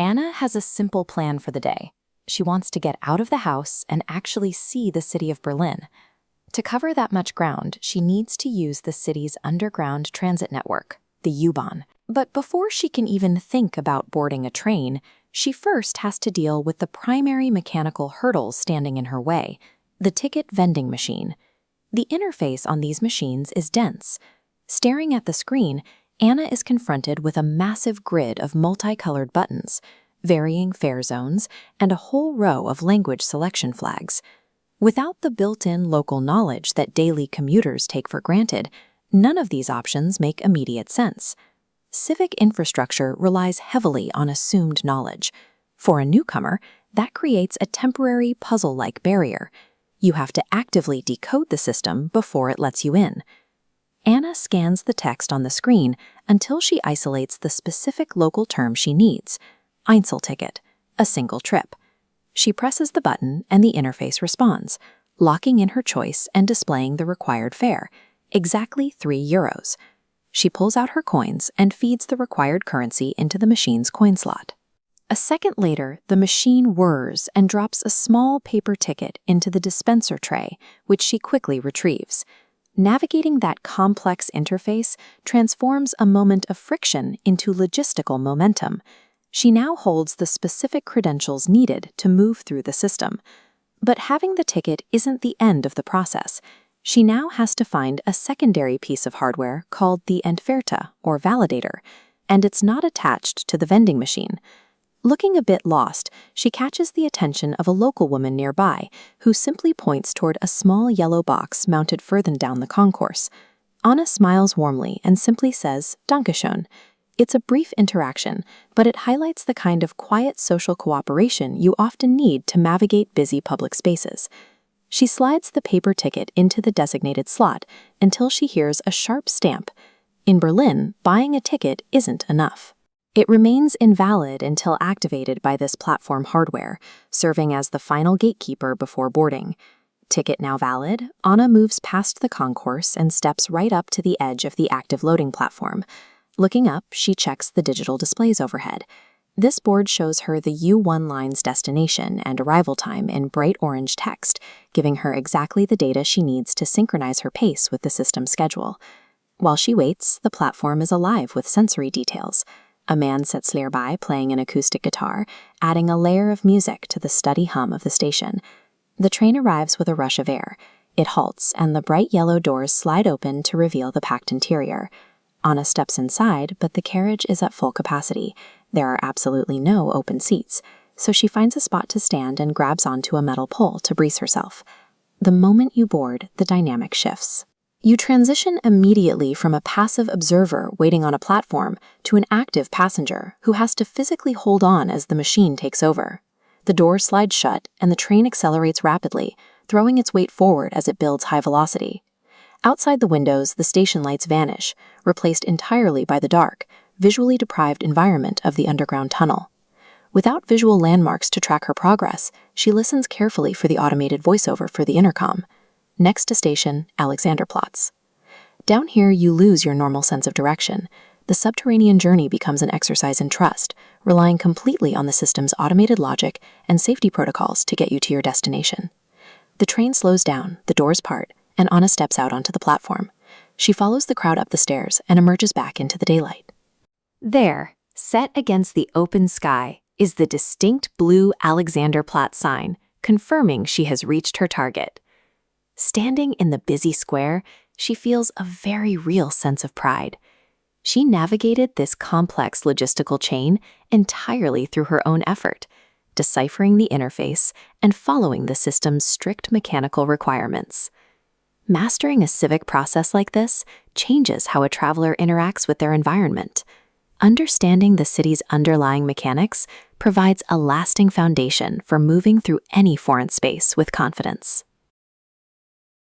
Anna has a simple plan for the day. She wants to get out of the house and actually see the city of Berlin. To cover that much ground, she needs to use the city's underground transit network, the U-Bahn. But before she can even think about boarding a train, she first has to deal with the primary mechanical hurdles standing in her way, the ticket vending machine. The interface on these machines is dense. Staring at the screen, Anna is confronted with a massive grid of multicolored buttons, varying fare zones, and a whole row of language selection flags. Without the built-in local knowledge that daily commuters take for granted, none of these options make immediate sense. Civic infrastructure relies heavily on assumed knowledge. For a newcomer, that creates a temporary puzzle-like barrier. You have to actively decode the system before it lets you in. Anna scans the text on the screen until she isolates the specific local term she needs: Einzelticket, a single trip. She presses the button and the interface responds, locking in her choice and displaying the required fare, exactly €3. She pulls out her coins and feeds the required currency into the machine's coin slot. A second later, the machine whirs and drops a small paper ticket into the dispenser tray, which she quickly retrieves. Navigating that complex interface transforms a moment of friction into logistical momentum. She now holds the specific credentials needed to move through the system. But having the ticket isn't the end of the process. She now has to find a secondary piece of hardware called the Entwerter, or validator, and it's not attached to the vending machine. Looking a bit lost, she catches the attention of a local woman nearby, who simply points toward a small yellow box mounted further down the concourse. Anna smiles warmly and simply says, "Dankeschön." It's a brief interaction, but it highlights the kind of quiet social cooperation you often need to navigate busy public spaces. She slides the paper ticket into the designated slot until she hears a sharp stamp. In Berlin, buying a ticket isn't enough. It remains invalid until activated by this platform hardware, serving as the final gatekeeper before boarding. Ticket now valid, Anna moves past the concourse and steps right up to the edge of the active loading platform. Looking up, she checks the digital displays overhead. This board shows her the U1 line's destination and arrival time in bright orange text, giving her exactly the data she needs to synchronize her pace with the system's schedule. While she waits, the platform is alive with sensory details. A man sits nearby playing an acoustic guitar, adding a layer of music to the steady hum of the station. The train arrives with a rush of air. It halts, and the bright yellow doors slide open to reveal the packed interior. Anna steps inside, but the carriage is at full capacity. There are absolutely no open seats, so she finds a spot to stand and grabs onto a metal pole to brace herself. The moment you board, the dynamic shifts. You transition immediately from a passive observer waiting on a platform to an active passenger who has to physically hold on as the machine takes over. The door slides shut and the train accelerates rapidly, throwing its weight forward as it builds high velocity. Outside the windows, the station lights vanish, replaced entirely by the dark, visually deprived environment of the underground tunnel. Without visual landmarks to track her progress, she listens carefully for the automated voiceover for the intercom. Next to station, Alexanderplatz. Down here, you lose your normal sense of direction. The subterranean journey becomes an exercise in trust, relying completely on the system's automated logic and safety protocols to get you to your destination. The train slows down, the doors part, and Anna steps out onto the platform. She follows the crowd up the stairs and emerges back into the daylight. There, set against the open sky, is the distinct blue Alexanderplatz sign, confirming she has reached her target. Standing in the busy square, she feels a very real sense of pride. She navigated this complex logistical chain entirely through her own effort, deciphering the interface and following the system's strict mechanical requirements. Mastering a civic process like this changes how a traveler interacts with their environment. Understanding the city's underlying mechanics provides a lasting foundation for moving through any foreign space with confidence.